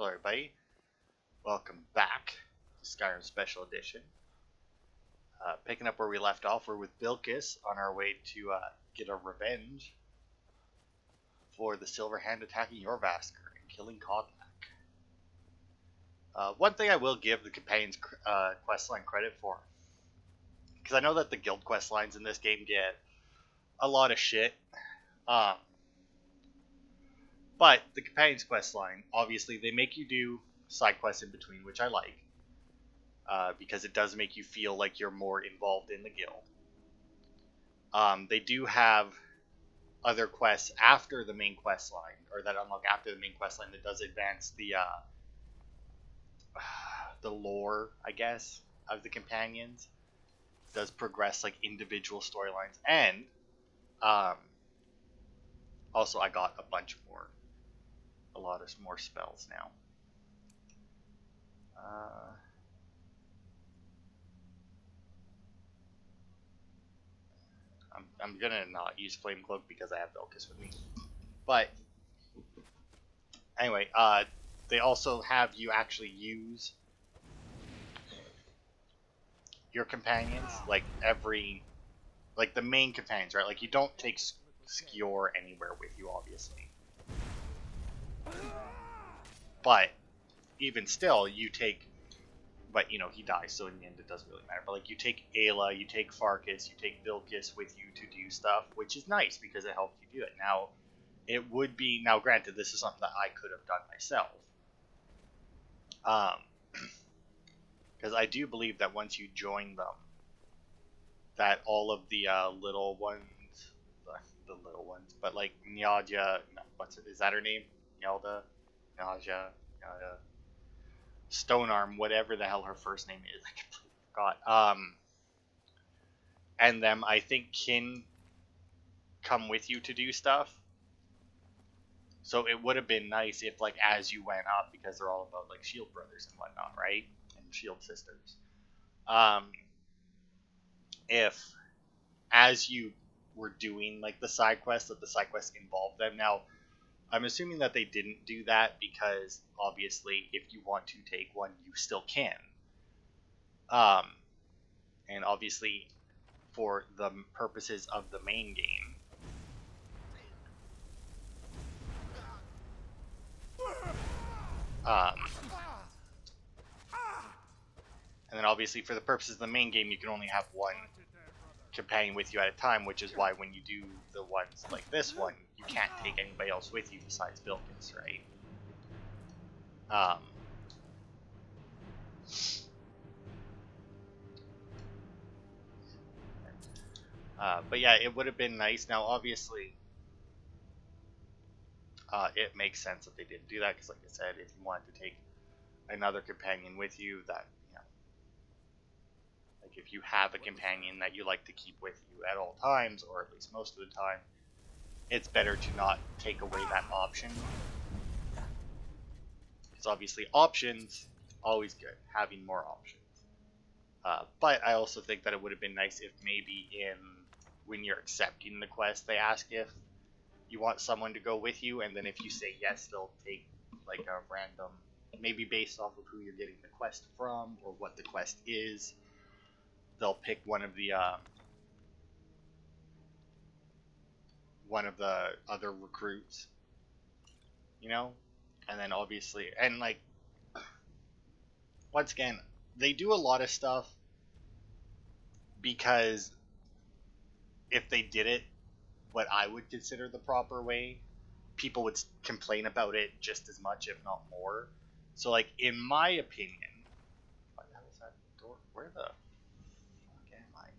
Hello everybody, welcome back to Skyrim Special Edition. Picking up where we left off, we're with Vilkas on our way to get a revenge for the Silver Hand attacking Jorvaskr and killing Kodlak. One thing I will give the Companion's questline credit for, because I know that the guild questlines in this game get a lot of shit, but the Companion's questline, obviously, they make you do side quests in between, which I like, because it does make you feel like you're more involved in the guild. They do have other quests after the main quest line, or that unlock after the main quest line, that does advance the lore, I guess, of the companions. It does progress like individual storylines, and also I got a lot of more spells now. I'm gonna not use Flame Cloak because I have Vilkas with me. But anyway, they also have you actually use your companions, like the main companions, right? Like you don't take Skjor anywhere with you, obviously. But even still, you take. But, you know, he dies, so in the end it doesn't really matter. But, like, you take Ayla, you take Farkas, you take Vilkas with you to do stuff, which is nice because it helps you do it. Now, it would be... Now, granted, this is something that I could have done myself. Because I do believe that once you join them, that all of the little ones... The little ones, but, like, Nyadja... Is that her name? Nyalda? Nyadja? Stonearm, whatever the hell her first name is, I completely forgot. And them, I think, can come with you to do stuff. So it would have been nice if, like, as you went up, because they're all about, like, shield brothers and whatnot, right? And shield sisters. If, as you were doing, like, the side quests, that the side quests involved them. Now, I'm assuming that they didn't do that because, obviously, if you want to take one, you still can. And obviously, for the purposes of the main game, and then obviously for the purposes of the main game, you can only have one companion with you at a time, which is why when you do the ones like this one, you can't take anybody else with you besides Vilkas, right? But yeah, it would have been nice. Now, obviously, it makes sense that they didn't do that, because like I said, if you wanted to take another companion with you, that, you know, like if you have a companion that you like to keep with you at all times, or at least most of the time, it's better to not take away that option. Because obviously options, always good, having more options. But I also think that it would have been nice if maybe when you're accepting the quest, they ask if you want someone to go with you, and then if you say yes, they'll take like a random, maybe based off of who you're getting the quest from or what the quest is, they'll pick one of the other recruits, you know. And then obviously, and like, once again, they do a lot of stuff because if they did it what I would consider the proper way, people would complain about it just as much, if not more. So, like, in my opinion, what the hell is that door? Where the fuck am I?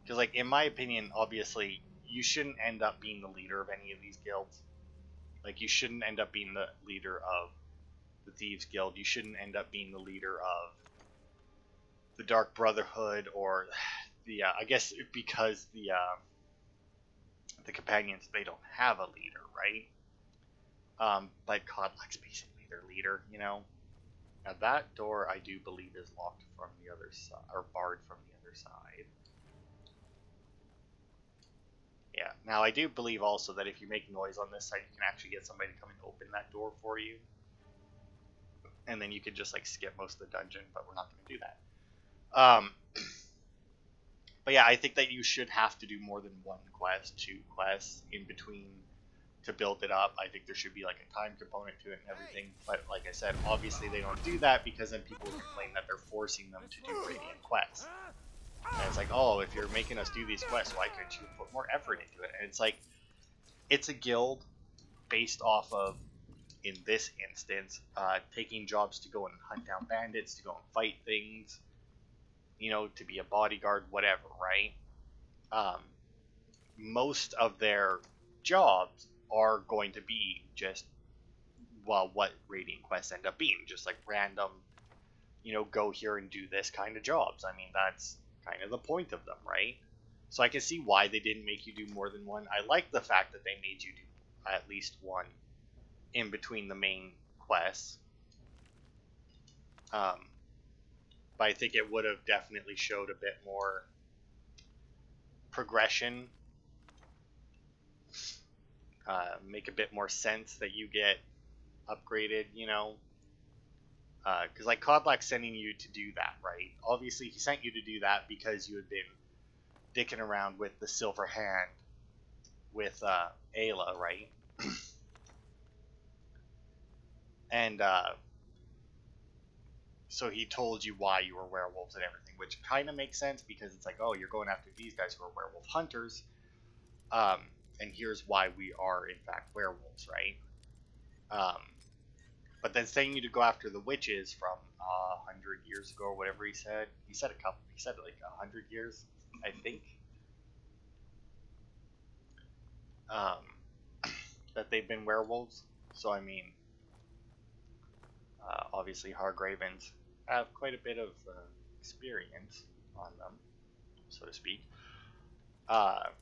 Because, like, in my opinion, obviously, you shouldn't end up being the leader of any of these guilds. Like, you shouldn't end up being the leader of the Thieves Guild. You shouldn't end up being the leader of the Dark Brotherhood, or the, I guess because the companions, they don't have a leader, right? But Kodlak's basically their leader, you know? Now that door, I do believe, is locked from the other side, or barred from the other side. Yeah, now I do believe also that if you make noise on this side, you can actually get somebody to come and open that door for you. and then you could just like skip most of the dungeon, but we're not going to do that. But yeah, I think that you should have to do more than one quest, 2 quests in between to build it up. I think there should be like a time component to it and everything. But like I said, obviously they don't do that because then people complain that they're forcing them to do Radiant quests. And it's like, oh, if you're making us do these quests, why couldn't you put more effort into it? And it's like, it's a guild based off of, in this instance, taking jobs to go and hunt down bandits, to go and fight things, you know, to be a bodyguard, whatever, right? Most of their jobs are going to be just, well, what Radiant quests end up being, just like random, you know, go here and do this kind of jobs. I mean, that's kind of the point of them, right? So I can see why they didn't make you do more than one. I like the fact that they made you do at least one in between the main quests. But I think it would have definitely showed a bit more progression. Make a bit more sense that you get upgraded, you know. Because like Kodlak sending you to do that, right? Obviously he sent you to do that because you had been dicking around with the Silver Hand with Ayla, right? And so he told you why you were werewolves and everything, which kind of makes sense because it's like, oh, you're going after these guys who are werewolf hunters, and here's why we are in fact werewolves, right? But then saying you to go after the witches from 100 years ago or whatever he said like 100 years, I think, that they've been werewolves. So I mean, obviously Hargravens have quite a bit of experience on them, so to speak. And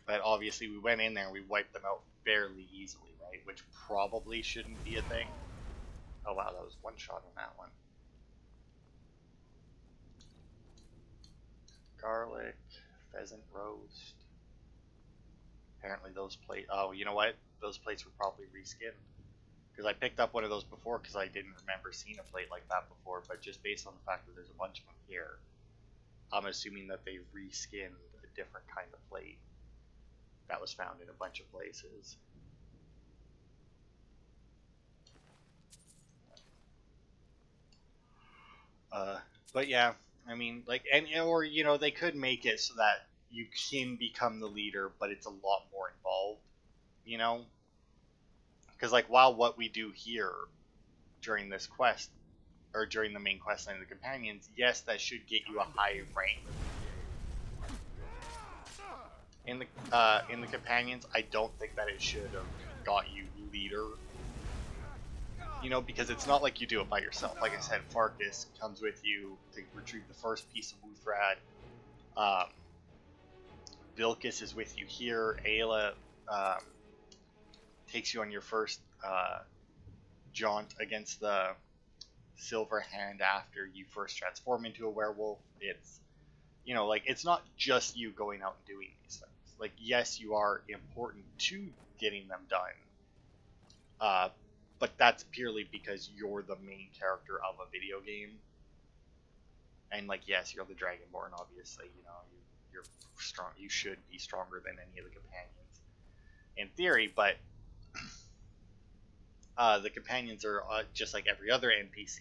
but obviously we went in there and we wiped them out fairly easily, right? Which probably shouldn't be a thing. Oh wow, that was one shot on that one. Garlic, pheasant roast. Apparently those plates, oh, you know what? Those plates were probably reskinned. Because I picked up one of those before because I didn't remember seeing a plate like that before, but just based on the fact that there's a bunch of them here, I'm assuming that they reskinned a different kind of plate that was found in a bunch of places. But yeah, I mean, like, and or you know, they could make it so that you can become the leader, but it's a lot more involved, you know, because like while what we do here during this quest or during the main quest line of the companions, yes, that should get you a high rank in the companions. I don't think that it should have got you leader. You know, because it's not like you do it by yourself. Like I said, Farkas comes with you to retrieve the first piece of Wuthrad. Vilkas is with you here. Ayla takes you on your first jaunt against the Silver Hand after you first transform into a werewolf. It's, you know, like, it's not just you going out and doing these things. Like, yes, you are important to getting them done. But that's purely because you're the main character of a video game. And, like, yes, you're the Dragonborn, obviously, you know, you're strong. You should be stronger than any of the companions, in theory, but the companions are, just like every other NPC,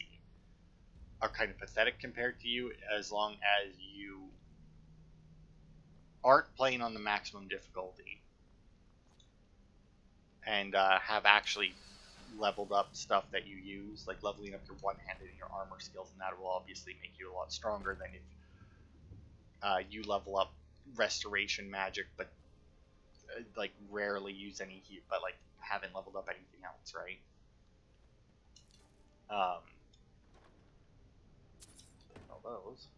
are kind of pathetic compared to you, as long as you aren't playing on the maximum difficulty and have actually leveled up stuff that you use, like leveling up your one-handed and your armor skills, and that will obviously make you a lot stronger than if you level up restoration magic, but like rarely use any heat, but like haven't leveled up anything else, right? All those.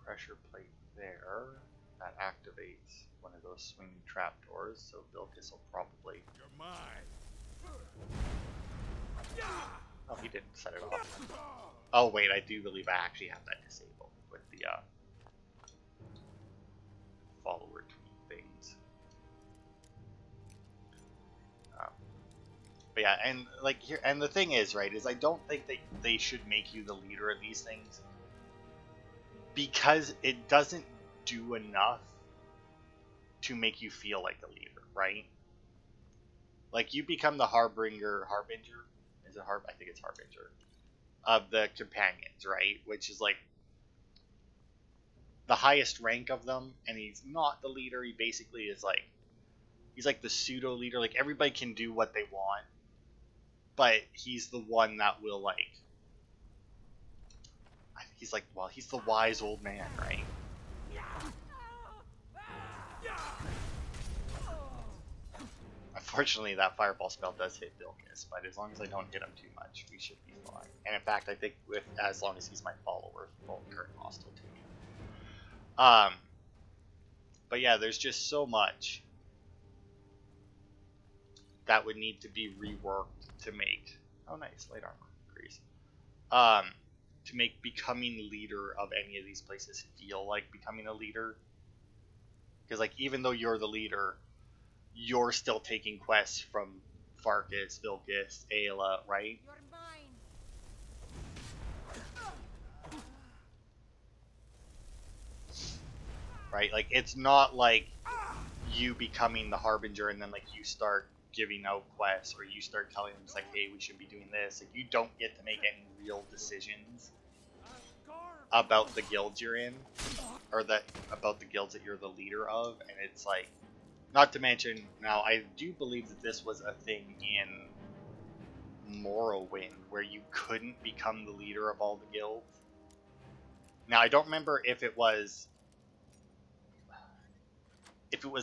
Pressure plate there. That activates one of those swinging trapdoors, so Vilkas will probably... You're mine. Oh, you didn't set it off. Oh wait, I do believe I actually have that disabled with the follower tweet things. But yeah, and like here, and the thing is, right, is I don't think they should make you the leader of these things because it doesn't do enough to make you feel like a leader, right? Like you become the harbinger. Is it I think it's harbinger of the companions, right? Which is like the highest rank of them, and he's not the leader. He basically is like he's like the pseudo leader. Like everybody can do what they want, but he's the one that will like. He's like, well, he's the wise old man, right? Unfortunately, that fireball spell does hit Vilkas, but as long as I don't hit him too much, we should be fine. And in fact, I think with as long as he's my follower, he won't turn hostile to me. But yeah, there's just so much that would need to be reworked to make. Oh, nice, light armor increase. To make becoming leader of any of these places feel like becoming a leader. Because like even though you're the leader, you're still taking quests from Farkas, Vilkas, Ayla, right? You're mine. Right? Like it's not like you becoming the harbinger and then like you start giving out quests or you start telling them it's like, hey, we should be doing this. Like you don't get to make any real decisions about the guilds you're in, or that about the guilds that you're the leader of, and it's like, not to mention, now I do believe that this was a thing in Morrowind where you couldn't become the leader of all the guilds. Now I don't remember if it was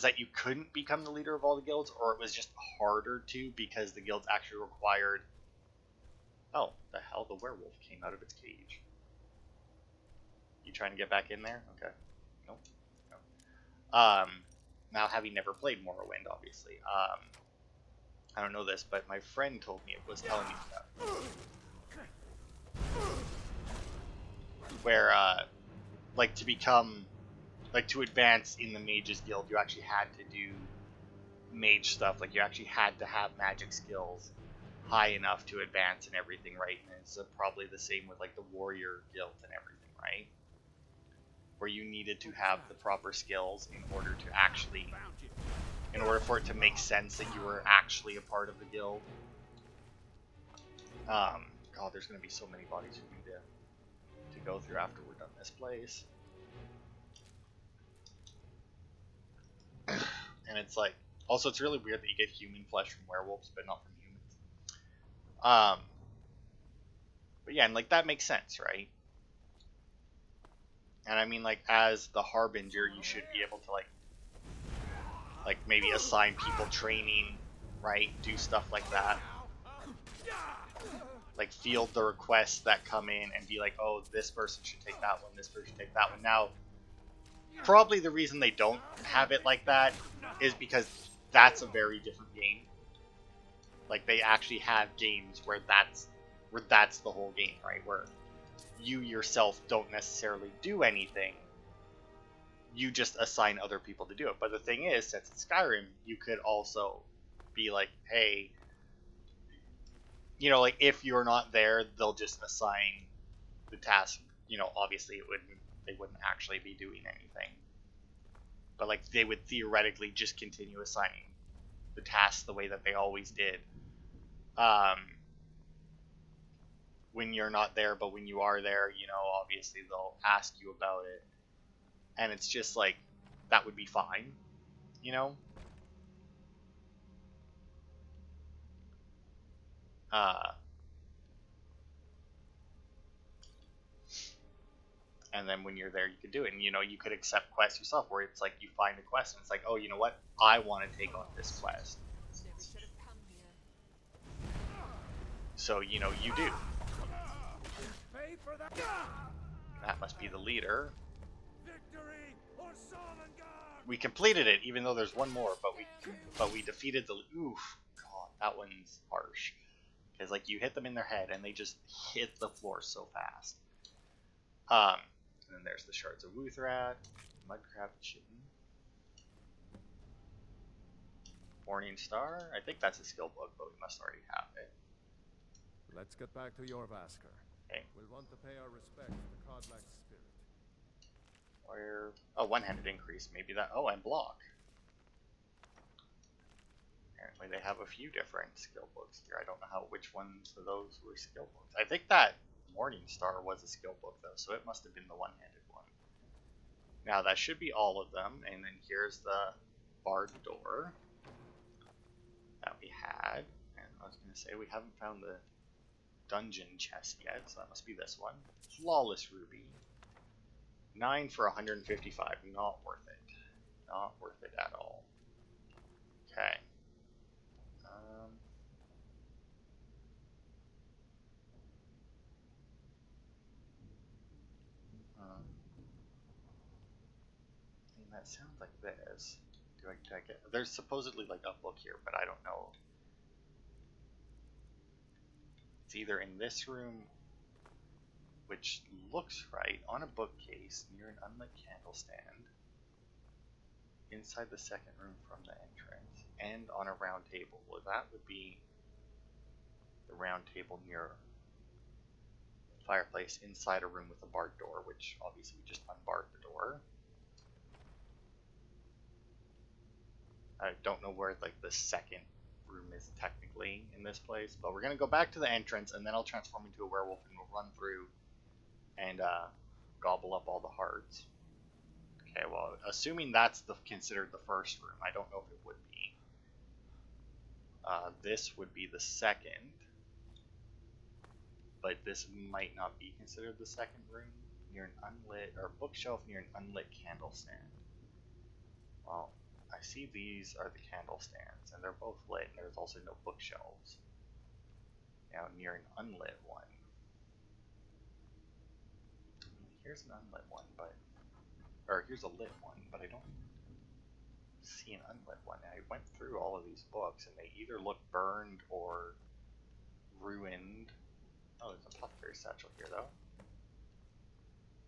that you couldn't become the leader of all the guilds, or it was just harder to because the guilds actually required. Oh, the hell! The werewolf came out of its cage. You trying to get back in there? Okay. Nope. No. Now having never played Morrowind, obviously, I don't know this, but my friend told me it was telling me that. Where, like to become, like to advance in the Mages Guild, you actually had to do mage stuff. Like you actually had to have magic skills high enough to advance and everything, right? And it's probably the same with like the Warrior Guild and everything, right? Where you needed to have the proper skills in order for it to make sense that you were actually a part of the guild. God, there's going to be so many bodies we need to go through after we're done this place. And it's like, also it's really weird that you get human flesh from werewolves, but not from humans. But yeah, and like that makes sense, right? And I mean, like, as the harbinger, you should be able to like maybe assign people training, right? Do stuff like that. Like field the requests that come in and be like, oh, this person should take that one, this person should take that one. Now, probably the reason they don't have it like that is because that's a very different game. Like they actually have games where that's the whole game, right? Where you yourself don't necessarily do anything. You just assign other people to do it. But the thing is, since it's Skyrim, you could also be like, hey, you know, like if you're not there, they'll just assign the task. You know, obviously they wouldn't actually be doing anything. But like they would theoretically just continue assigning the tasks the way that they always did. When you're not there, but when you are there, you know, obviously they'll ask you about it. And it's just like, that would be fine, you know? And then when you're there, you could do it. And, you know, you could accept quests yourself, where it's like you find a quest and it's like, oh, you know what? I want to take on this quest. So, you know, you do. That must be the leader. We completed it, even though there's one more, but we defeated the. Oof, God, that one's harsh. because like you hit them in their head and they just hit the floor so fast. And then there's the shards of Wuthrat, Mudcrab Chitin, Morning Star. I think that's a skill book, but we must already have it. Let's get back to your Vasker. Okay. We'll want to pay our respects to Kodlak's spirit. Where? Oh, one-handed increase. Maybe that. Oh, and block. Apparently they have a few different skill books here. I don't know which ones of those were skill books. I think that Morning Star was a skill book though, so it must have been the one-handed one. Now that should be all of them, and then here's the barred door that we had. And I was gonna say we haven't found the dungeon chest yet, so that must be this one. Flawless Ruby. 9 for 155. Not worth it. Not worth it at all. Okay. That sounds like this. Do I get? There's supposedly like a book here, but I don't know. It's either in this room, which looks right, on a bookcase near an unlit candle stand, inside the second room from the entrance, and on a round table. Well, that would be the round table near the fireplace inside a room with a barred door, which obviously we just unbarred the door. I don't know where like the second room is technically in this place, but we're gonna go back to the entrance and then I'll transform into a werewolf and we'll run through and gobble up all the hearts. Okay, well, assuming that's considered the first room, I don't know if it would be. This would be the second, but this might not be considered the second room. Near an unlit or bookshelf near an unlit candle stand. Well, I see these are the candle stands, and they're both lit, and there's also no bookshelves. Now, near an unlit one. Here's an unlit one, or here's a lit one, but I don't see an unlit one. I went through all of these books, and they either look burned or ruined. Oh, there's a Apothecary Satchel here, though.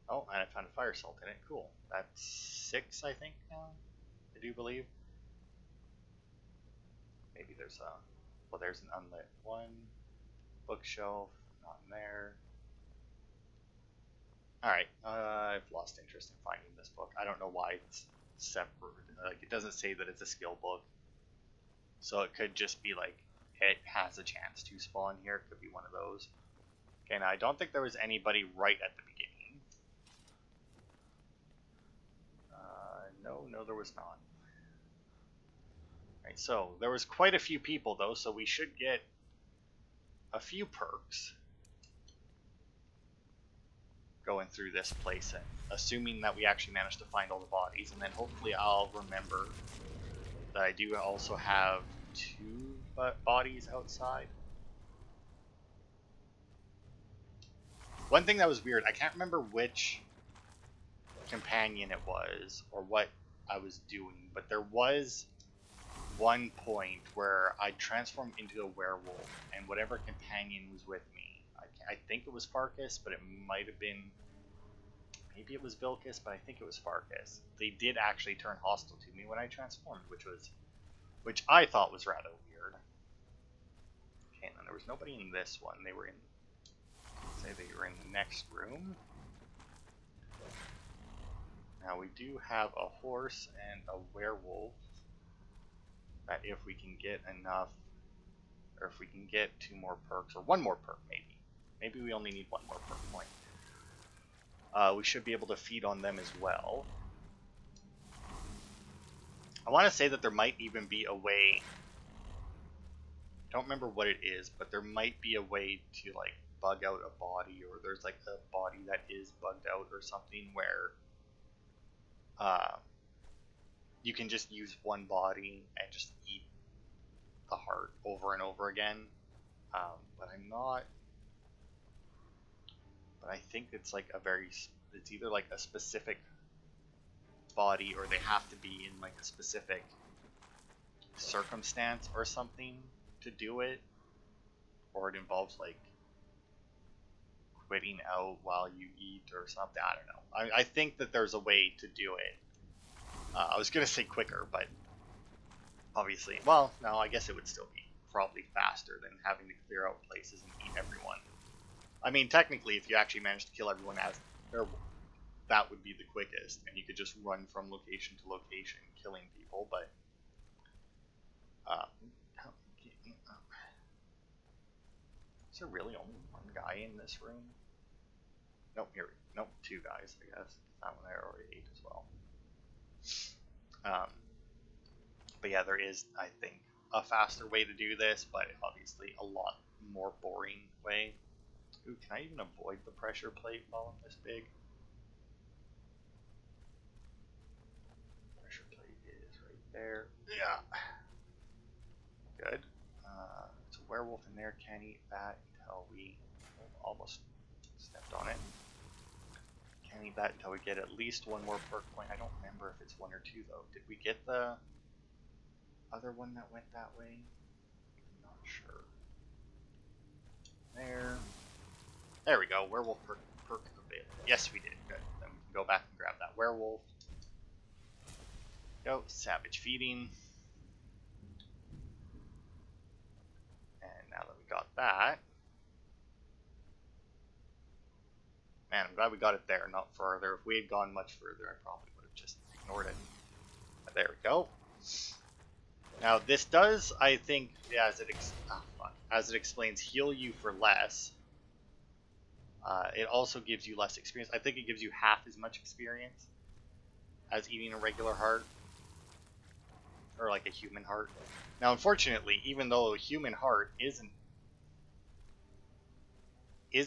Oh, and I found a fire salt in it. Cool. That's 6, I think, now. I do believe. Maybe there's well, there's an unlit one. Bookshelf, not in there. Alright, I've lost interest in finding this book. I don't know why it's separate. Like, it doesn't say that it's a skill book. So it could just be like, it has a chance to spawn here. It could be one of those. Okay, now I don't think there was anybody right at the beginning. No, there was not. Right, so there was quite a few people though, so we should get a few perks going through this place, assuming that we actually manage to find all the bodies, and then hopefully I'll remember that I do also have 2 bodies outside. One thing that was weird, I can't remember which companion it was or what I was doing, but there was one point where I transformed into a werewolf and whatever companion was with me, I think it was Farkas, but it might have been, maybe it was Vilkas, but I think it was Farkas. They did actually turn hostile to me when I transformed, which I thought was rather weird. Okay, and then there was nobody in this one. They were in, say they were in the next room. Now we do have a horse and a werewolf that if we can get enough, or if we can get 2 more perks, or 1 more perk maybe we only need 1 more perk point, we should be able to feed on them as well. I want to say that there might even be a way, I don't remember what it is, but there might be a way to like bug out a body, or there's like a body that is bugged out or something where you can just use 1 body and just eat the heart over and over again. But I'm not. But I think it's like it's either like a specific body, or they have to be in like a specific circumstance or something to do it, or it involves like quitting out while you eat or something. I don't know. I think that there's a way to do it. I was gonna say quicker, but obviously, well, no, I guess it would still be probably faster than having to clear out places and eat everyone. I mean, technically, if you actually manage to kill everyone as werewolf, that would be the quickest, and you could just run from location to location killing people, but is there really only one guy in this room? Nope, nope, two guys, I guess. That one I already ate as well. But yeah, there is, I think, a faster way to do this, but obviously a lot more boring way. Ooh, can I even avoid the pressure plate while I'm this big? Pressure plate is right there. Yeah. Good. It's a werewolf in there. Can't eat that until we almost stepped on it. Can't eat that until we get at least one more perk point. I don't remember if it's one or two though. Did we get the other one that went that way? I'm not sure. There we go. Werewolf perk available. Yes, we did. Good. Then we can go back and grab that werewolf. Go. Savage feeding. And now that we got that, man, I'm glad we got it there, not further. If we had gone much further, I probably would have just ignored it. But there we go. Now this does, I think, as it explains, heal you for less. It also gives you less experience. I think it gives you half as much experience as eating a regular heart, or like a human heart. Now, unfortunately, even though a human heart is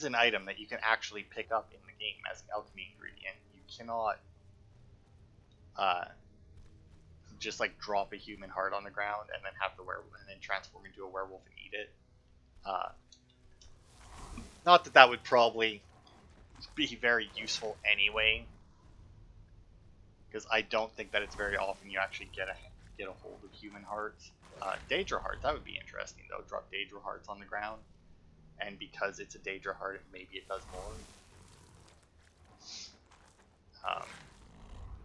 an item that you can actually pick up in the game as an alchemy ingredient, you cannot just like drop a human heart on the ground and then have the werewolf and then transform into a werewolf and eat it. Not that that would probably be very useful anyway, because I don't think that it's very often you actually get a hold of human hearts. Daedra hearts, that would be interesting though. Drop Daedra hearts on the ground, and because it's a Daedra heart, maybe it does more.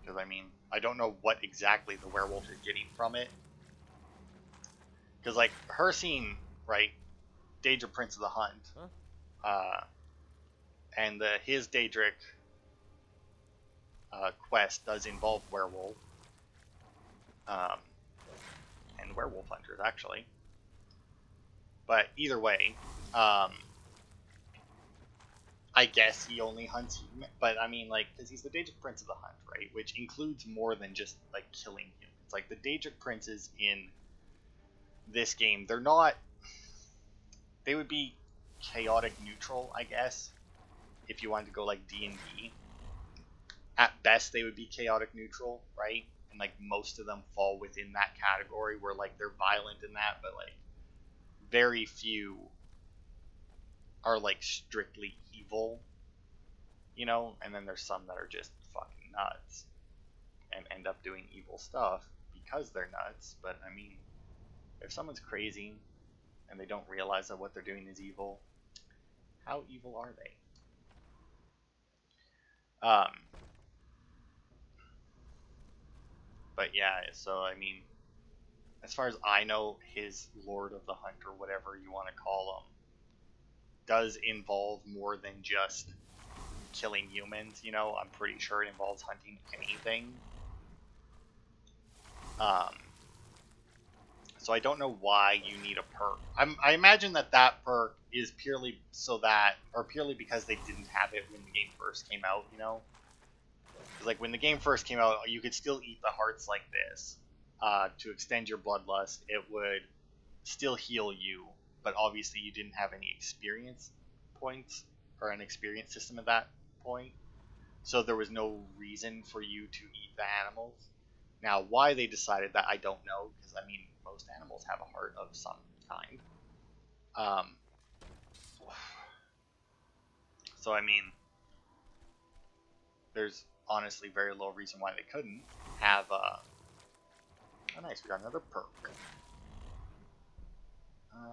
Because I mean, I don't know what exactly the werewolf is getting from it. Because like Hercene, right? Daedra Prince of the Hunt. And his Daedric quest does involve werewolf. And werewolf hunters, actually. But either way, I guess he only hunts human. But I mean, like, because he's the Daedric Prince of the Hunt, right? Which includes more than just, like, killing humans. Like, the Daedric Princes in this game, they're not... They would be chaotic neutral, I guess, if you wanted to go like D&D. At best, they would be chaotic neutral, right? And like most of them fall within that category where like they're violent in that, but like very few are like strictly evil, you know? And then there's some that are just fucking nuts and end up doing evil stuff because they're nuts. But I mean, if someone's crazy and they don't realize that what they're doing is evil, how evil are they? But yeah, so I mean, as far as I know, his Lord of the Hunt, or whatever you want to call him, does involve more than just killing humans, you know? I'm pretty sure it involves hunting anything. So I don't know why you need a perk. I imagine that perk is purely so that, or purely because they didn't have it when the game first came out, you know? Like when the game first came out, you could still eat the hearts like this to extend your bloodlust. It would still heal you, but obviously you didn't have any experience points or an experience system at that point, so there was no reason for you to eat the animals. Now, why they decided that, I don't know, because I mean, most animals have a heart of some kind. So I mean, there's honestly very little reason why they couldn't have oh nice, we got another perk.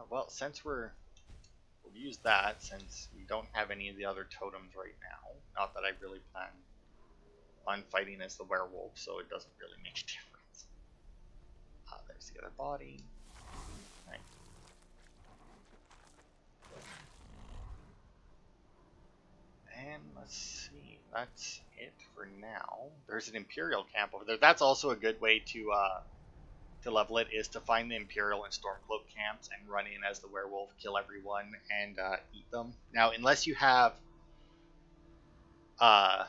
Well, since we're We'll use that since we don't have any of the other totems right now. Not that I really plan on fighting as the werewolf, so it doesn't really make a difference. There's the other body. Right. And let's see, that's it for now. There's an Imperial camp over there. That's also a good way to level it, is to find the Imperial and Stormcloak camps and run in as the werewolf, kill everyone, and eat them. Now, unless you have a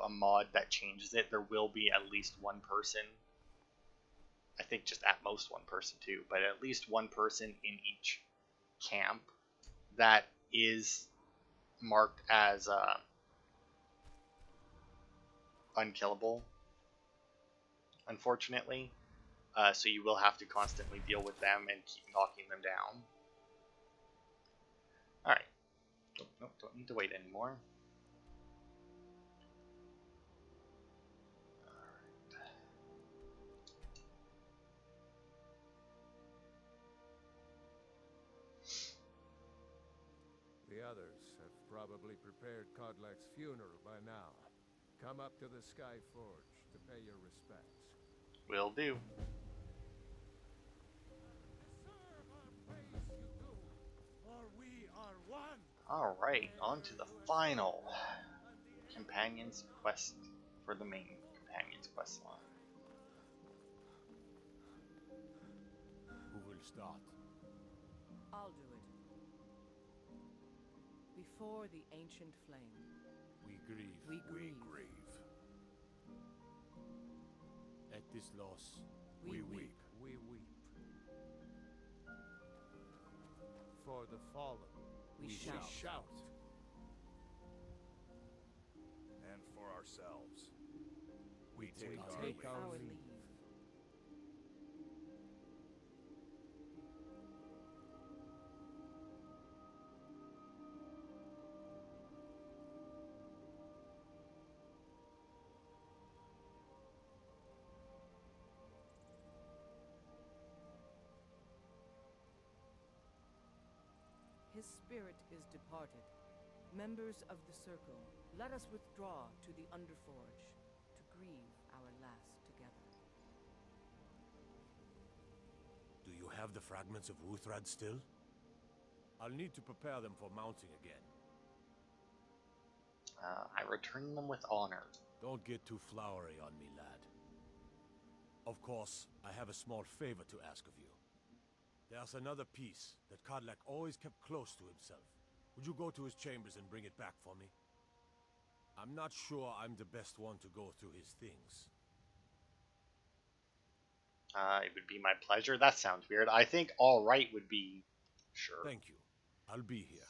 mod that changes it, there will be at least one person. I think just at most one person too, but at least one person in each camp that is marked as unkillable, unfortunately. So you will have to constantly deal with them and keep knocking them down. Alright. Nope, don't need to wait anymore. The others have probably prepared Kodlak's funeral by now. Come up to the Sky Forge to pay your respects. Will do. Alright, on to the final Companion's Quest for the main Companion's Quest line. Who will start? I'll do it. Before the ancient flame, We grieve. we grieve. At this loss, We weep. weep. We weep. For the fallen, We shall shout. shout. And for ourselves, we We take our take leave. Our leave. leave. His spirit is departed. Members of the Circle, let us withdraw to the Underforge to grieve our last together. Do you have the fragments of Wuthrad still? I'll need to prepare them for mounting again. I return them with honor. Don't get too flowery on me, lad. Of course, I have a small favor to ask of you. There's another piece that Kodlak always kept close to himself. Would you go to his chambers and bring it back for me? I'm not sure I'm the best one to go through his things. It would be my pleasure. That sounds weird. I think all right would be sure. Thank you. I'll be here.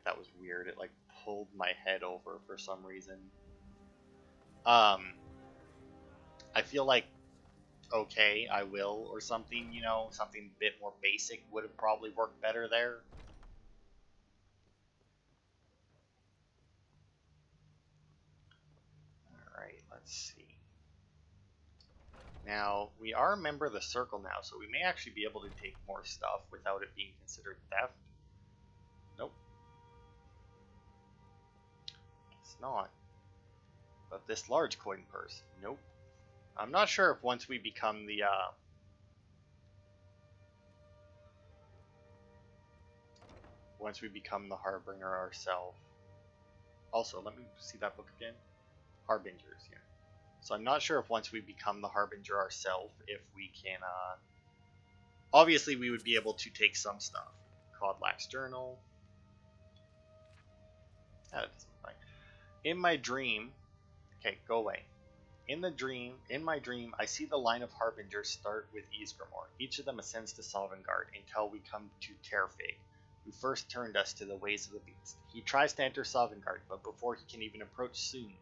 That was weird. It like pulled my head over for some reason. I feel like okay, I will or something, you know, something a bit more basic would have probably worked better there. Alright, let's see. Now, we are a member of the Circle now, so we may actually be able to take more stuff without it being considered theft. Nope. It's not. But this large coin purse, nope. I'm not sure if once we become the Harbinger ourselves. Also, let me see that book again. Harbingers, yeah. So I'm not sure if once we become the Harbinger ourselves, if we can, obviously we would be able to take some stuff. Kodlak's journal. That doesn't look right. In my dream, okay, go away. In my dream, I see the line of Harbingers start with Ysgramor. Each of them ascends to Sovngarde until we come to Terfig, who first turned us to the ways of the beast. He tries to enter Sovngarde, but before he can even approach soon,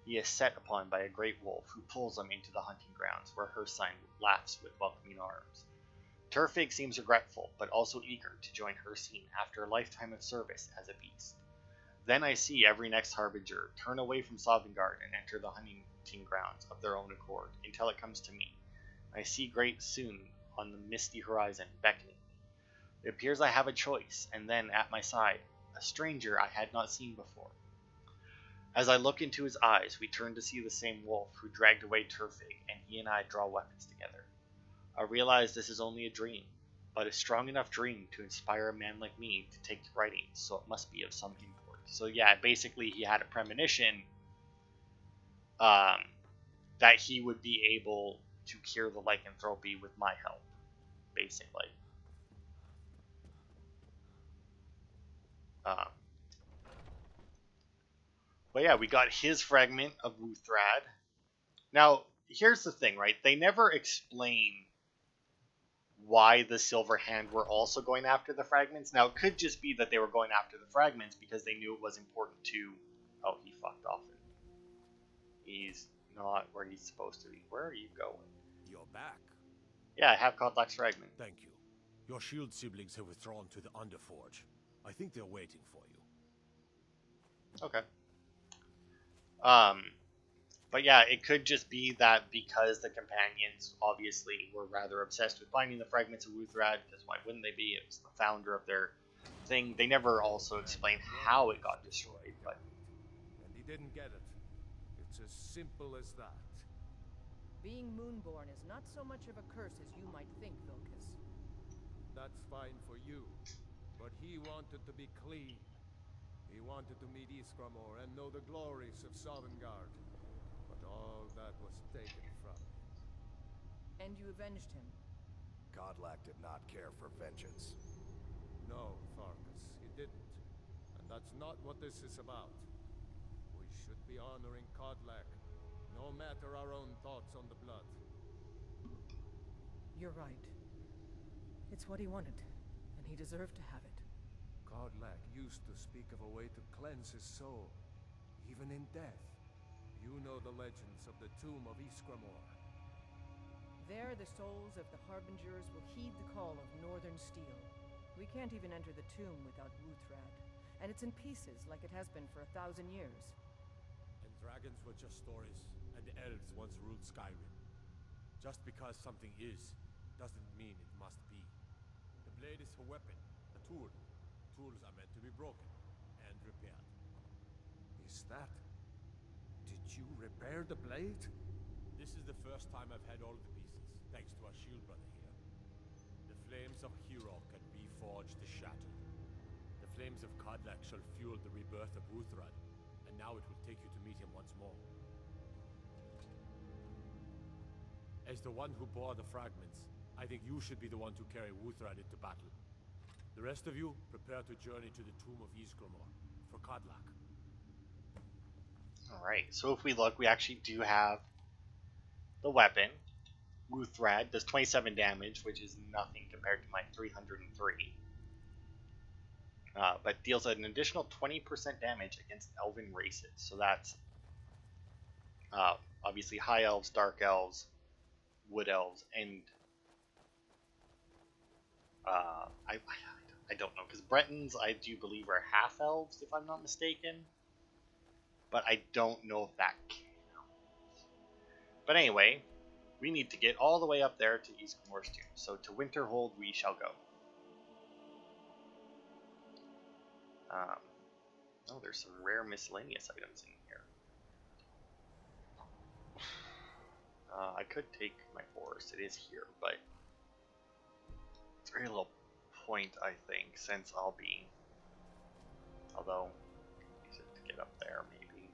he is set upon by a great wolf, who pulls him into the hunting grounds, where Hersign laughs with welcoming arms. Terfig seems regretful, but also eager to join Hersign after a lifetime of service as a beast. Then I see every next Harbinger turn away from Sovngarde and enter the hunting grounds of their own accord, until it comes to me. I see great soon on the misty horizon beckoning. It appears I have a choice, and then at my side, a stranger I had not seen before. As I look into his eyes, we turn to see the same wolf who dragged away Turfig, and he and I draw weapons together. I realize this is only a dream, but a strong enough dream to inspire a man like me to take to writing, so it must be of some import. So yeah, basically he had a premonition that he would be able to cure the lycanthropy with my help, basically. But yeah, we got his fragment of Wuthrad. Now, here's the thing, right? They never explain why the Silver Hand were also going after the fragments. Now, it could just be that they were going after the fragments because they knew it was important to... Oh, he fucked off. He's not where he's supposed to be. Where are you going? You're back. Yeah, I have Kodlak's fragment. Thank you. Your shield siblings have withdrawn to the Underforge. I think they're waiting for you. Okay. But yeah, it could just be that because the companions obviously were rather obsessed with finding the fragments of Wuthrad, because why wouldn't they be? It was the founder of their thing. They never also explained how it got destroyed, but... And he didn't get it. It's as simple as that. Being Moonborn is not so much of a curse as you might think, Vilkas. That's fine for you. But he wanted to be clean. He wanted to meet Iskramor and know the glories of Sovngarde. But all that was taken from him. And you avenged him. Kodlak did not care for vengeance. No, Vilkas, he didn't. And that's not what this is about. We should be honoring Kodlak, no matter our own thoughts on the blood. You're right. It's what he wanted, and he deserved to have it. Kodlak used to speak of a way to cleanse his soul, even in death. You know the legends of the tomb of Iskramor. There, the souls of the Harbingers will heed the call of Northern Steel. We can't even enter the tomb without Wuthrad, and it's in pieces like it has been for 1,000 years. And dragons were just stories, and the elves once ruled Skyrim. Just because something is, doesn't mean it must be. The blade is a weapon, a tool. Tools are meant to be broken and repaired. Is that... Did you repair the blade? This is the first time I've had all the pieces, thanks to our shield brother here. The flames of Hero can reforge the shattered. The flames of Kodlak shall fuel the rebirth of Wuthrad, and now it will take you to meet him once more. As the one who bore the fragments, I think you should be the one to carry Wuthrad into battle. The rest of you, prepare to journey to the tomb of Iskramor for Kodlak. Alright, so if we look, we actually do have the weapon. Wuthrad does 27 damage, which is nothing compared to my 303. But deals an additional 20% damage against elven races. So that's obviously high elves, dark elves, wood elves, and I don't know, because Bretons I do believe are half elves if I'm not mistaken. But I don't know if that counts. But anyway, we need to get all the way up there to Iskramor's tomb. So to Winterhold we shall go. Oh, there's some rare miscellaneous items in here. I could take my force. It is here, but it's very little point, I think, since I'll be... Although, use it to get up there, maybe.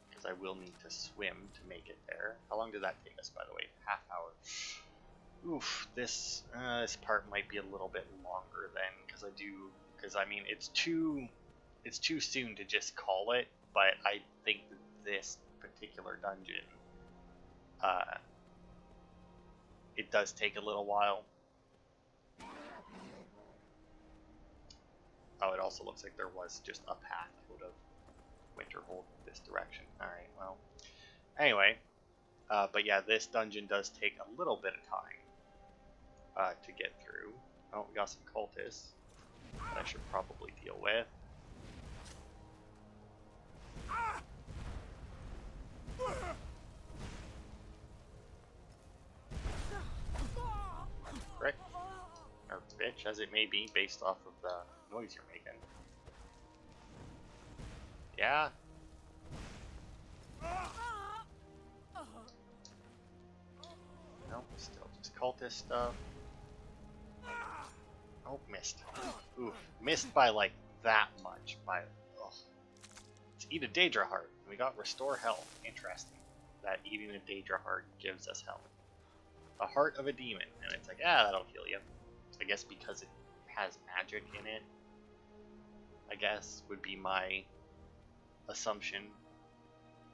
Because I will need to swim to make it there. How long did that take us, by the way? Half hour. Oof, this part might be a little bit longer then, because I mean, it's too soon to just call it, but I think that this particular dungeon, it does take a little while. Oh, it also looks like there was just a path out of Winterhold this direction. Alright, well. Anyway, but yeah, this dungeon does take a little bit of time to get through. Oh, we got some cultists that I should probably deal with. bitch, as it may be, based off of the noise you're making. Yeah? No, still just cultist stuff. Oh, missed. Ooh, missed by like that much. By ugh. Let's eat a Daedra heart. We got restore health. Interesting. That eating a Daedra heart gives us health. The heart of a demon, and it's like, that'll heal you. I guess because it has magic in it. I guess would be my assumption.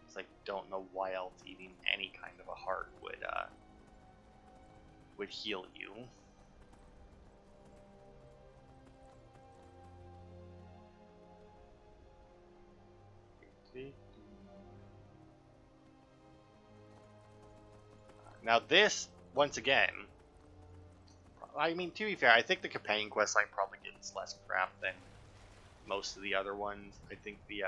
It's like, don't know why else eating any kind of a heart would heal you. Now this, once again, I mean, to be fair, I think the companion questline probably gets less crap than most of the other ones. I think the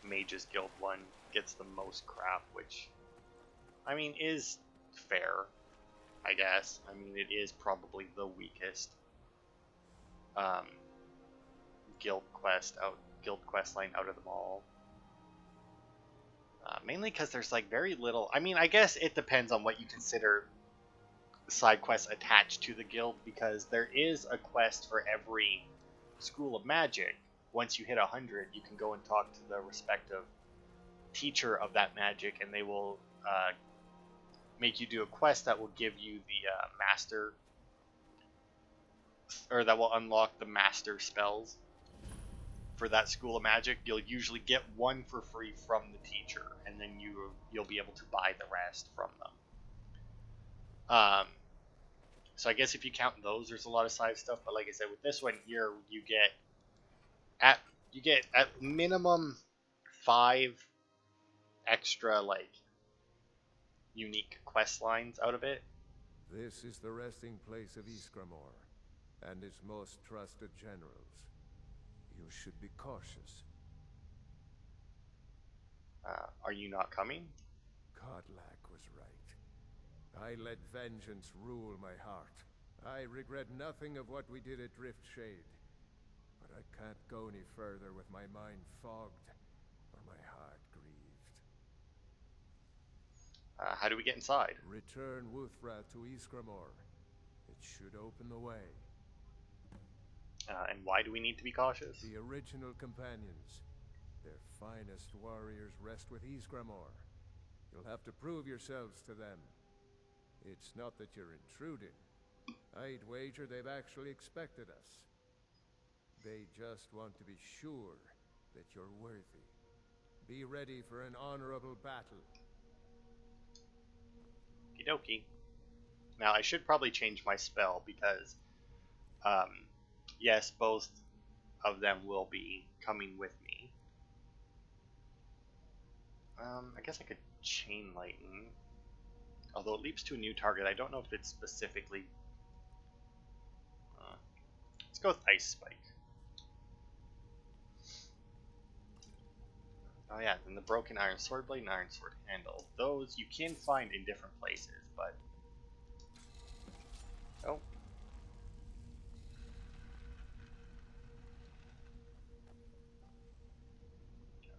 Mages Guild one gets the most crap, which, I mean, is fair, I guess. I mean, it is probably the weakest guild questline out of them all. Mainly because there's like very little. I mean, I guess it depends on what you consider side quests attached to the guild, because there is a quest for every school of magic. Once you hit 100, you can go and talk to the respective teacher of that magic, and they will make you do a quest that will give you the master, or that will unlock the master spells for that school of magic. You'll usually get one for free from the teacher, and then you'll be able to buy the rest from them. So I guess if you count those, there's a lot of side stuff. But like I said, with this one here, you get at minimum 5 extra like unique quest lines out of it. This is the resting place of Ysgramor, and its most trusted generals. You should be cautious. Are you not coming? Kodlak was right. I let vengeance rule my heart. I regret nothing of what we did at Riftshade. But I can't go any further with my mind fogged or my heart grieved. How do we get inside? Return Wuthra to Ysgramor. It should open the way. And why do we need to be cautious? The original companions. Their finest warriors rest with Ysgramor. You'll have to prove yourselves to them. It's not that you're intruding. I'd wager they've actually expected us. They just want to be sure that you're worthy. Be ready for an honorable battle. Okie dokie. Now I should probably change my spell because, yes, both of them will be coming with me. I guess I could Chain Lighten. Although it leaps to a new target, I don't know if it's specifically... let's go with Ice Spike. Oh yeah, then the Broken Iron Sword Blade and Iron Sword Handle. Those you can find in different places, but... Oh.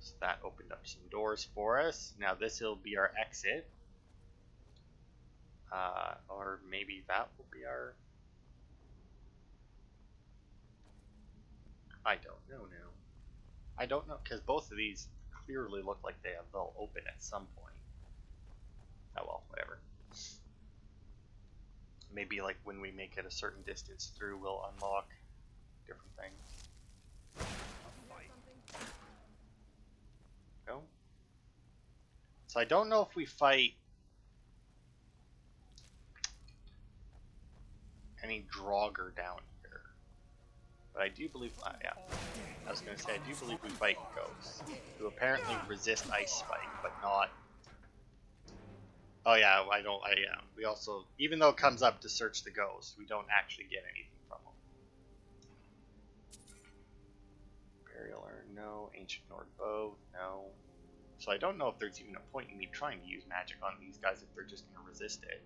Just that opened up some doors for us. Now this will be our exit. Or maybe that will be our... I don't know now. I don't know, because both of these clearly look like they'll open at some point. Oh well, whatever. Maybe like when we make it a certain distance through, we'll unlock different things. Go. So I don't know if we fight any Draugr down here, but I do believe, yeah, I was gonna say I do believe we fight ghosts, who apparently resist Ice Spike, but not. Oh yeah, we also, even though it comes up to search the ghost, we don't actually get anything from them. Burial Urn, no. Ancient Nord Bow, no. So I don't know if there's even a point in me trying to use magic on these guys if they're just gonna resist it.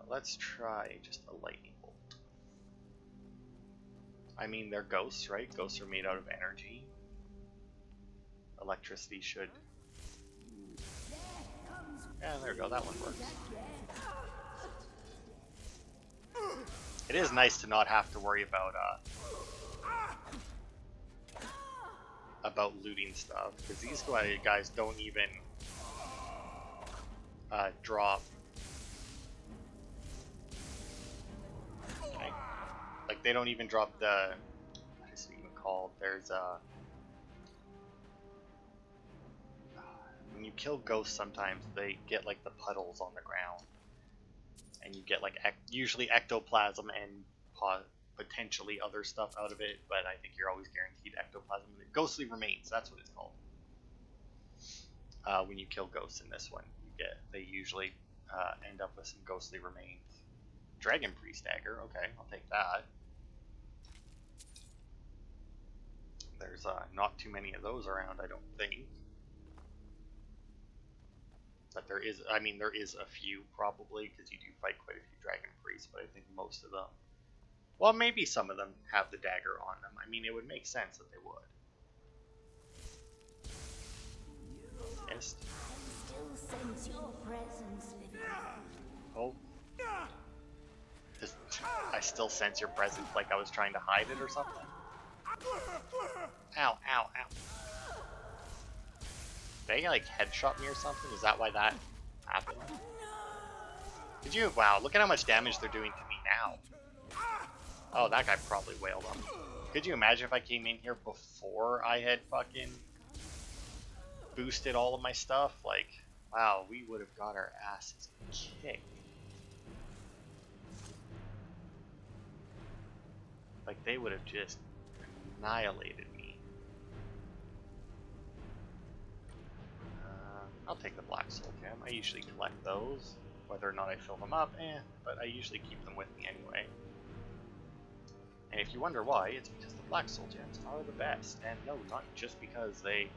Let's try just a lightning bolt. I mean, they're ghosts, right? Ghosts are made out of energy. Electricity should... Yeah, there we go, that one works. It is nice to not have to worry about looting stuff, because these guys don't even drop. Okay. Like, they don't even drop the... What is it even called? There's when you kill ghosts, sometimes they get like the puddles on the ground, and you get like usually ectoplasm and potentially other stuff out of it. But I think you're always guaranteed ectoplasm. Ghostly remains, that's what it's called. When you kill ghosts in this one, they usually end up with some ghostly remains. Dragon Priest dagger, okay, I'll take that. There's not too many of those around, I don't think. But there is, I mean, there is a few probably, because you do fight quite a few Dragon Priests, but I think most of them, well, maybe some of them have the dagger on them. I mean, it would make sense that they would. Missed. Oh. I still sense your presence, like I was trying to hide it or something. Ow, ow, ow. Did they like headshot me or something? Is that why that happened? Did you? Wow, look at how much damage they're doing to me now. Oh, that guy probably wailed them. Could you imagine if I came in here before I had fucking boosted all of my stuff? Like, wow, we would have got our asses kicked. Like, they would have just annihilated me. I'll take the Black Soul Gem. I usually collect those. Whether or not I fill them up, but I usually keep them with me anyway. And if you wonder why, it's because the Black Soul Gems are the best. And no, not just because they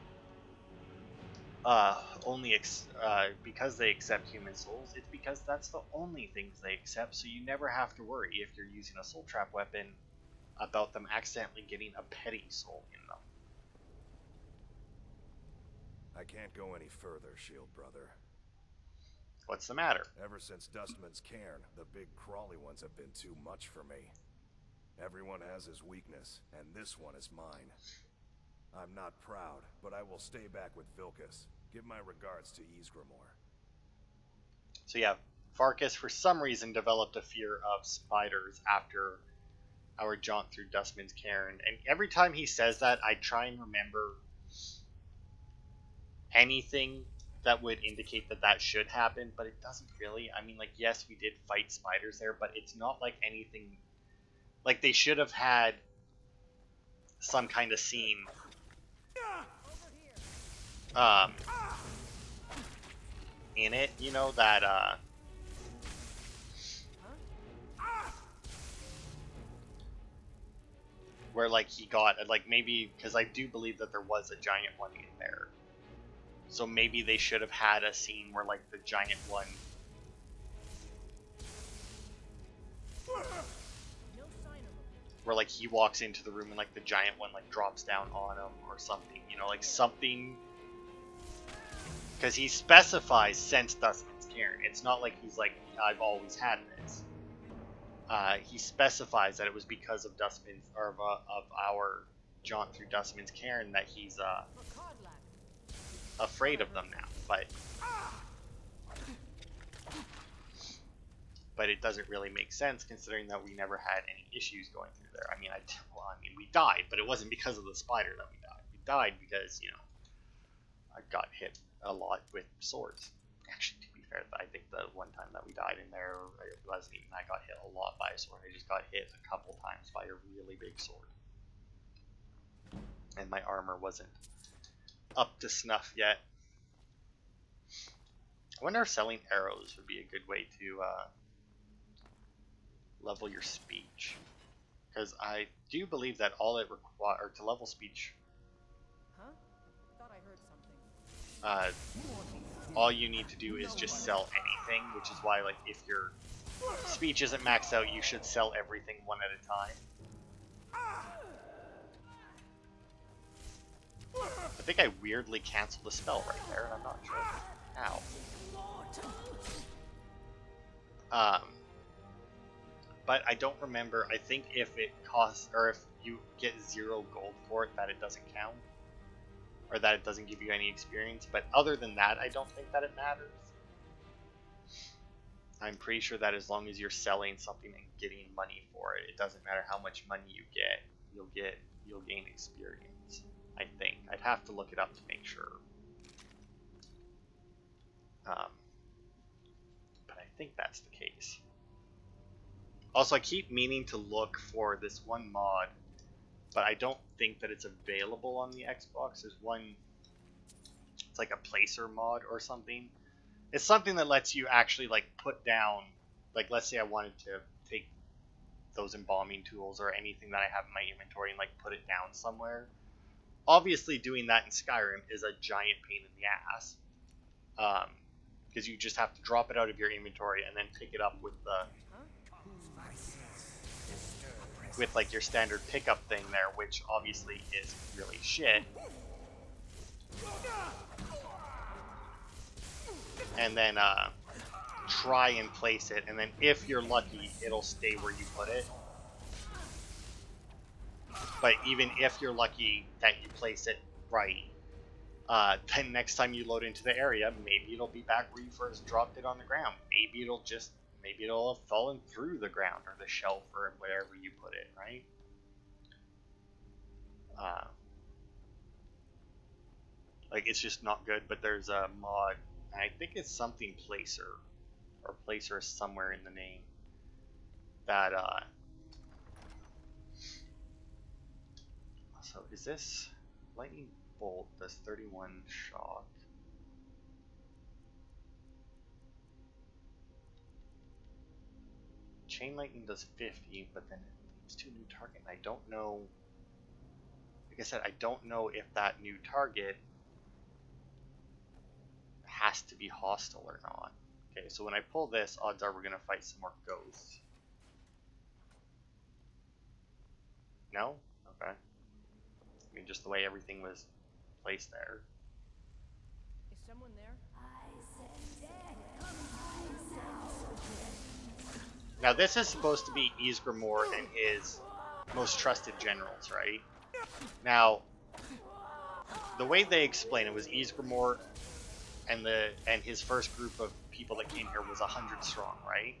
because they accept human souls. It's because that's the only things they accept, so you never have to worry if you're using a soul trap weapon about them accidentally getting a petty soul in them. I can't go any further, Shield Brother. What's the matter? Ever since Dustman's cairn, the big crawly ones have been too much for me. Everyone has his weakness, and this one is mine. I'm not proud, but I will stay back with Vilkas. Give my regards to Ysgramor. So yeah, Farkas for some reason developed a fear of spiders after our jaunt through Dustman's cairn, and every time he says that, I try and remember anything that would indicate that that should happen, but it doesn't really. I mean, like, yes, we did fight spiders there, but it's not like anything. Like, they should have had some kind of scene in it, you know, that where like he got like, maybe because I do believe that there was a giant one in there, so maybe they should have had a scene where like the giant one where like he walks into the room and like the giant one like drops down on him or something, you know, like something, because he specifies since Dustman's cairn. It's not like he's like, I've always had this. He specifies that it was because of Dustman's, or of our jaunt through Dustman's cairn, that he's afraid of them now. But it doesn't really make sense considering that we never had any issues going through there. I mean, we died, but it wasn't because of the spider that we died. We died because, you know, I got hit a lot with swords. Actually, to be fair, I think the one time that we died in there, it wasn't even I got hit a lot by a sword. I just got hit a couple times by a really big sword. And my armor wasn't up to snuff yet. I wonder if selling arrows would be a good way to level your speech. Because I do believe that all it requires to level speech. Huh? Thought I heard something. All you need to do is just sell anything, which is why, like, if you're speech isn't maxed out, you should sell everything one at a time. I think I weirdly canceled a spell right there, and I'm not sure. Ow. But I don't remember. I think if it costs, or if you get 0 gold for it, that it doesn't count. Or that it doesn't give you any experience. But other than that, I don't think that it matters. I'm pretty sure that as long as you're selling something and getting money for it, it doesn't matter how much money you get. You'll gain experience. I think. I'd have to look it up to make sure. But I think that's the case. Also, I keep meaning to look for this one mod, but I don't think that it's available on the Xbox. There's one, it's like a placer mod or something. It's something that lets you actually like put down, like let's say I wanted to take those embalming tools or anything that I have in my inventory and like put it down somewhere. Obviously doing that in Skyrim is a giant pain in the ass. Because you just have to drop it out of your inventory and then pick it up with the like your standard pickup thing there, which obviously is really shit. And then try and place it, and then if you're lucky, it'll stay where you put it. But even if you're lucky that you place it right, then next time you load into the area, maybe it'll be back where you first dropped it on the ground. Maybe it'll have fallen through the ground or the shelf or wherever you put it, right? Like, it's just not good, but there's a mod, and I think it's something Placer, or Placer is somewhere in the name, that, so is this Lightning Bolt does 31 shock. Chain Lightning does 50, but then it leaves 2 new target. I don't know, like I said, I don't know if that new target has to be hostile or not. Okay, so when I pull this, odds are we're going to fight some more ghosts. No? Okay. I mean, just the way everything was placed there. Is someone there? Now this is supposed to be Ysgramor and his most trusted generals, right? Now, the way they explain it was Ysgramor and his first group of people that came here was 100 strong, right?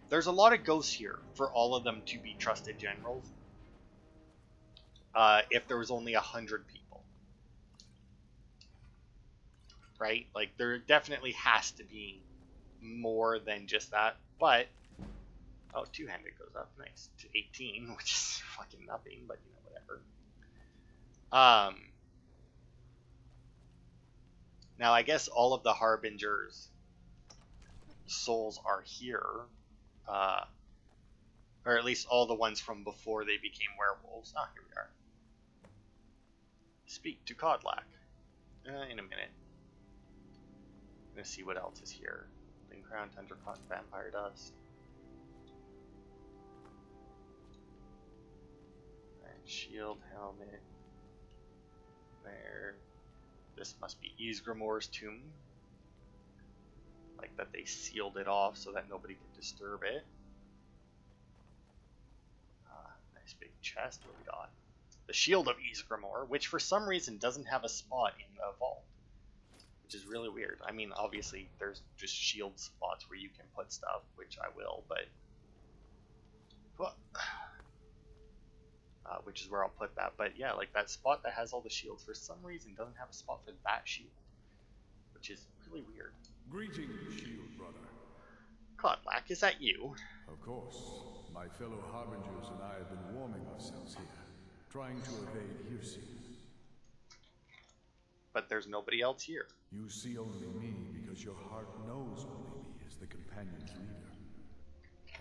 There's a lot of ghosts here for all of them to be trusted generals. If there was only 100 people, right? Like, there definitely has to be more than just that, but oh, two-handed goes up, nice, to 18, which is fucking nothing, but you know, whatever. Now I guess all of the Harbinger's souls are here, or at least all the ones from before they became werewolves. Ah, here we are. Speak to Kodlak. In a minute. I'm gonna see what else is here. Ling Crown, Tundra Cotton, Vampire Dust. Shield, helmet. There. This must be Ysgramor's tomb. Like that they sealed it off so that nobody could disturb it. Nice big chest. What we got? The Shield of Ysgramor, which for some reason doesn't have a spot in the vault. Which is really weird. I mean, obviously there's just shield spots where you can put stuff, which I will, but... which is where I'll put that. But yeah, like that spot that has all the shields for some reason doesn't have a spot for that shield, which is really weird. Greetings, shield brother. Kodlak, is that you? Of course. My fellow Harbingers and I have been warming ourselves here, trying to evade Hircine. But there's nobody else here. You see only me because your heart knows only me as the companion's leader.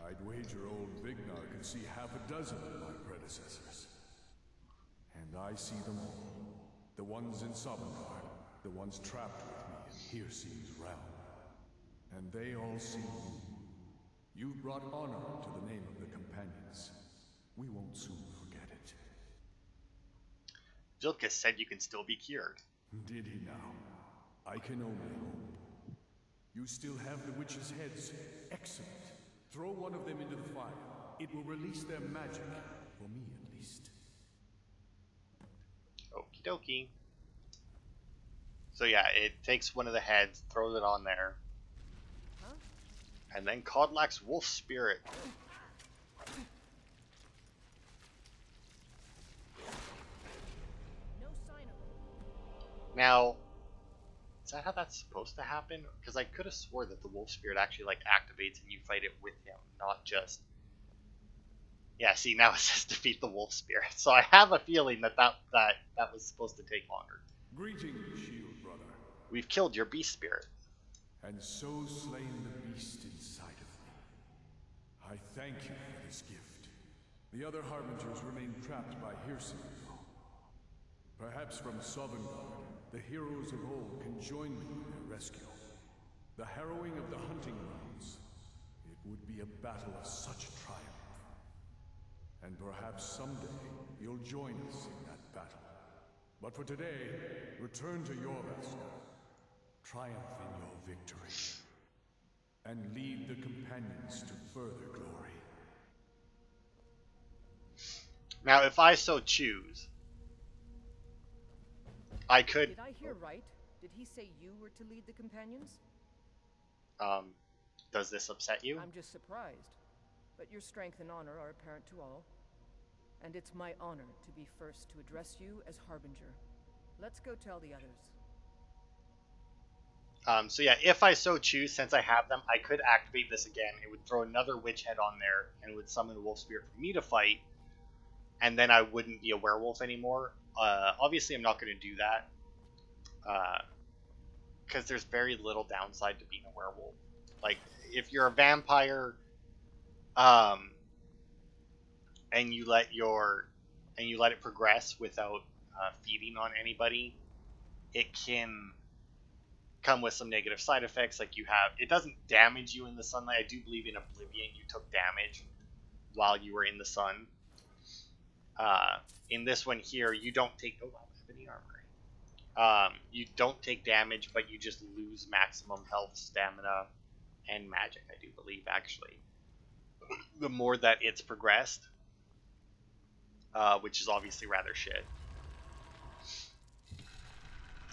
I'd wager old Vignar could see half a dozen of my predecessors. And I see them all. The ones in Sovngarde, the ones trapped with me in Hircine's realm. And they all see you. You've brought honor to the name of the companions. We won't soon forget it. Vilkas said you can still be cured. Did he now? I can only hope. You still have the witches' heads? Excellent. Throw one of them into the fire. It will release their magic. For me, at least. Okie dokie. So yeah, it takes one of the heads, throws it on there. Huh? And then Kodlak's wolf spirit. No sign of it. Now, is that how that's supposed to happen? Because I could have swore that the wolf spirit actually like activates and you fight it with him, not just. Yeah, see, now it says defeat the wolf spirit. So I have a feeling that was supposed to take longer. Greetings, shield brother. We've killed your beast spirit. And so slain the beast inside of me. I thank you for this gift. The other harbingers remain trapped by hearsay. Perhaps from Sovngarde, the heroes of old can join me in their rescue. The harrowing of the hunting grounds. It would be a battle of such triumph. And perhaps someday you'll join us in that battle. But for today, return to Jorvaskr. Triumph in your victory. And lead the companions to further glory. Now, if I so choose, I could. Did I hear right? Did he say you were to lead the companions? Does this upset you? I'm just surprised. But your strength and honor are apparent to all. And it's my honor to be first to address you as Harbinger. Let's go tell the others. So yeah, if I so choose, since I have them, I could activate this again. It would throw another witch head on there, and it would summon the wolf spirit for me to fight, and then I wouldn't be a werewolf anymore. Obviously, I'm not going to do that, because there's very little downside to being a werewolf. Like, if you're a vampire, and you let it progress without feeding on anybody, it can come with some negative side effects. Like it doesn't damage you in the sunlight. I do believe in Oblivion you took damage while you were in the sun. In this one here, you don't take. Oh, I don't have any armor. You don't take damage, but you just lose maximum health, stamina, and magic. I do believe actually. The more that it's progressed, which is obviously rather shit.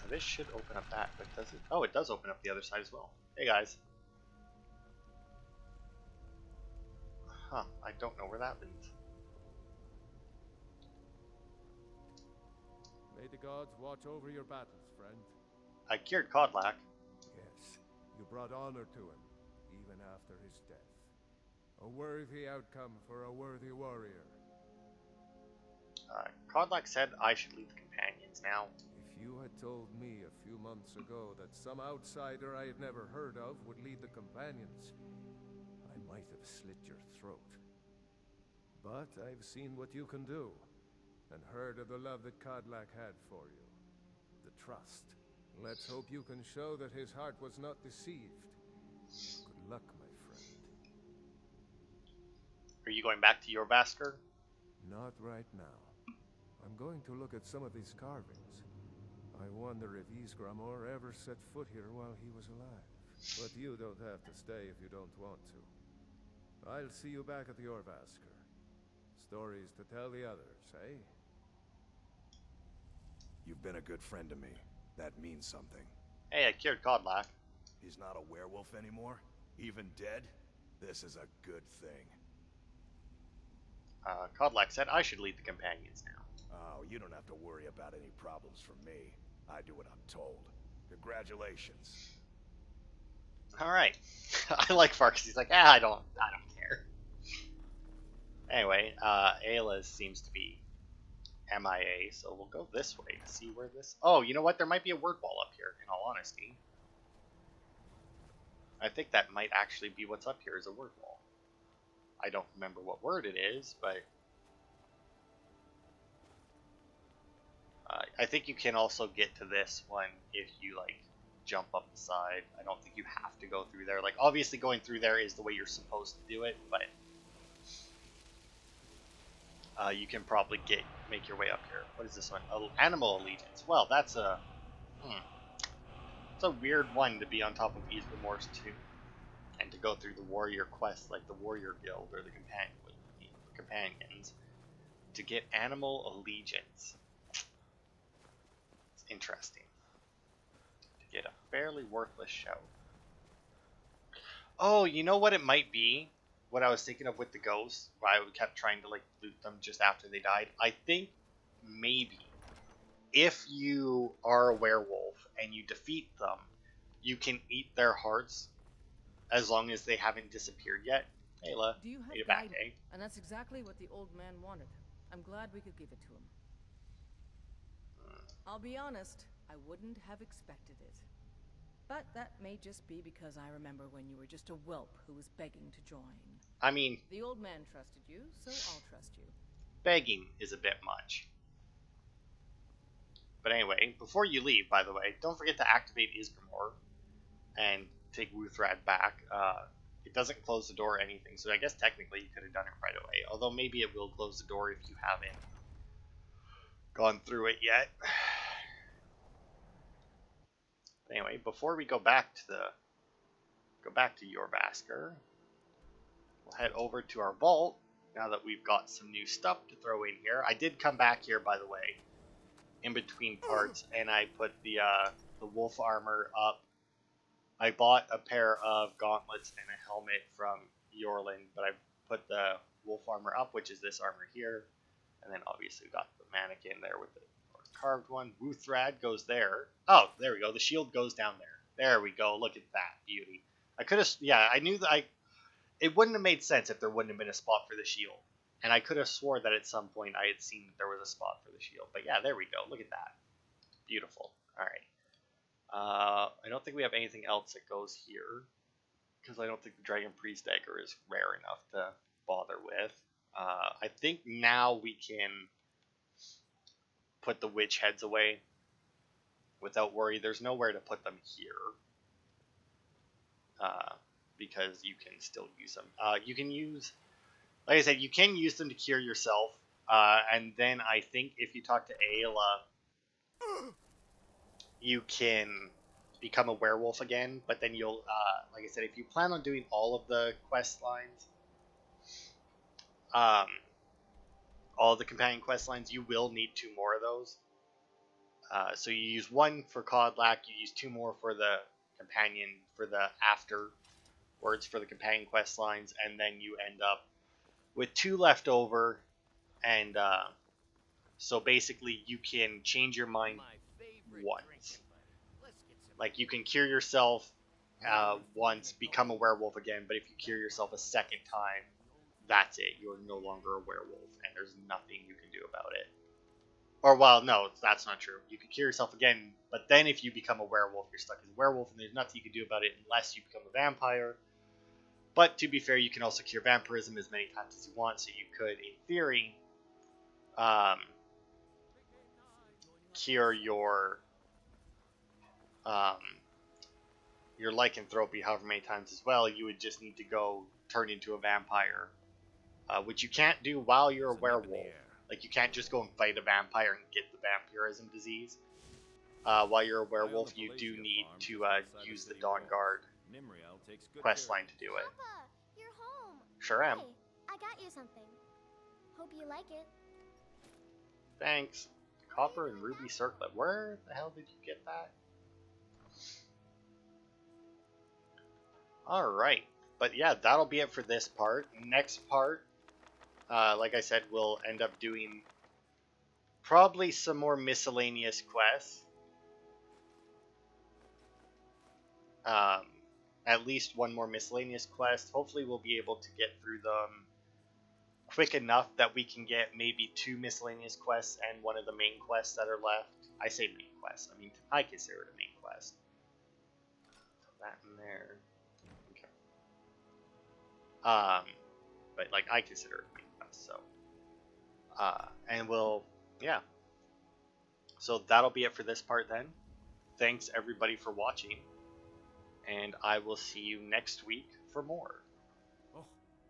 Now this should open up that, but does it? Oh, it does open up the other side as well. Hey guys. Huh, I don't know where that leads. May the gods watch over your battles, friend. I cured Kodlak. Yes, you brought honor to him, even after his death. A worthy outcome for a worthy warrior. Kodlak said I should lead the companions now. If you had told me a few months ago that some outsider I had never heard of would lead the companions, I might have slit your throat. But I've seen what you can do, and heard of the love that Kodlak had for you. The trust. Let's hope you can show that his heart was not deceived. Good luck, my friend. Are you going back to Jorvaskr? Not right now. I'm going to look at some of these carvings. I wonder if Ysgramor ever set foot here while he was alive. But you don't have to stay if you don't want to. I'll see you back at the Jorvaskr. Stories to tell the others, eh? You've been a good friend to me. That means something. Hey, I cured Kodlak. He's not a werewolf anymore? Even dead? This is a good thing. Kodlak said I should lead the companions now. Oh, you don't have to worry about any problems from me. I do what I'm told. Congratulations. Alright. I like Farkas. He's like, I don't care. Anyway, Ayla seems to be MIA, so we'll go this way to see where this... Oh, you know what? There might be a word wall up here, in all honesty. I think that might actually be what's up here, is a word wall. I don't remember what word it is, but... I think you can also get to this one if you, like, jump up the side. I don't think you have to go through there. Like, obviously going through there is the way you're supposed to do it, but you can probably make your way up here. What is this one? Animal Allegiance. Well, that's a it's a weird one to be on top of Ysgramor's tomb and to go through the warrior quest, like the warrior guild or the companions, to get Animal Allegiance. It's interesting. To get a fairly worthless shout. Oh, you know what it might be? What I was thinking of with the ghosts, why I kept trying to like loot them just after they died. I think maybe if you are a werewolf and you defeat them, you can eat their hearts as long as they haven't disappeared yet. Ayla, Do you have made it back, guidance? eh? And that's exactly what the old man wanted. I'm glad we could give it to him. I'll be honest, I wouldn't have expected it. But that may just be because I remember when you were just a whelp who was begging to join. I mean, The old man trusted you, so I'll trust you. begging is a bit much. But anyway, before you leave, by the way, don't forget to activate Ysgramor and take Wuthrad back. It doesn't close the door or anything, so I guess technically you could have done it right away. Although maybe it will close the door if you haven't gone through it yet. Anyway, before we go back to Jorvaskr, we'll head over to our vault now that we've got some new stuff to throw in here. I did come back here, by the way, in between parts, and I put the wolf armor up. I bought a pair of gauntlets and a helmet from Yorland, but I put the wolf armor up, which is this armor here, and then obviously we got the mannequin there with the carved one. Wuthrad goes there. Oh, there we go. The shield goes down there. There we go. Look at that beauty. I could have, yeah, I knew that it wouldn't have made sense if there wouldn't have been a spot for the shield. And I could have swore that at some point I had seen that there was a spot for the shield. But yeah, there we go. Look at that. Beautiful. All right. I don't think we have anything else that goes here, because I don't think the Dragon Priest dagger is rare enough to bother with. I think now we can put the witch heads away without worry. There's nowhere to put them here, because you can still use them. You can use, like I said, you can use them to cure yourself, and then I think if you talk to Ayla, you can become a werewolf again, but then you'll, like I said, if you plan on doing all of the quest lines, all the companion quest lines, you will need 2 more of those. So you use 1 for Kodlak, you use 2 more for the companion, for the afterwards for the companion quest lines, and then you end up with 2 left over, and so basically you can change your mind once. Like, you can cure yourself once, become a werewolf again, but if you cure yourself a second time, that's it. You're no longer a werewolf, and there's nothing you can do about it. Or, well, no, that's not true. You can cure yourself again, but then if you become a werewolf, you're stuck as a werewolf, and there's nothing you can do about it unless you become a vampire. But, to be fair, you can also cure vampirism as many times as you want, so you could, in theory, cure your lycanthropy however many times as well. You would just need to go turn into a vampire, which you can't do while you're a werewolf. Like, you can't just go and fight a vampire and get the vampirism disease. While you're a werewolf, you do need to use the Dawn Guard questline to do it. Papa, you're home. Sure am. Hey, I got you something. Hope you like it. Thanks. Copper and ruby circlet. Where the hell did you get that? Alright. But yeah, that'll be it for this part. Next part, like I said, we'll end up doing probably some more miscellaneous quests. At least 1 more miscellaneous quest. Hopefully we'll be able to get through them quick enough that we can get maybe 2 miscellaneous quests and 1 of the main quests that are left. I say main quest. I mean, I consider it a main quest. Put that in there. Okay. But like, I consider it a main quest. So, and we'll, yeah. So that'll be it for this part then. thanks everybody for watching, and I will see you next week for more.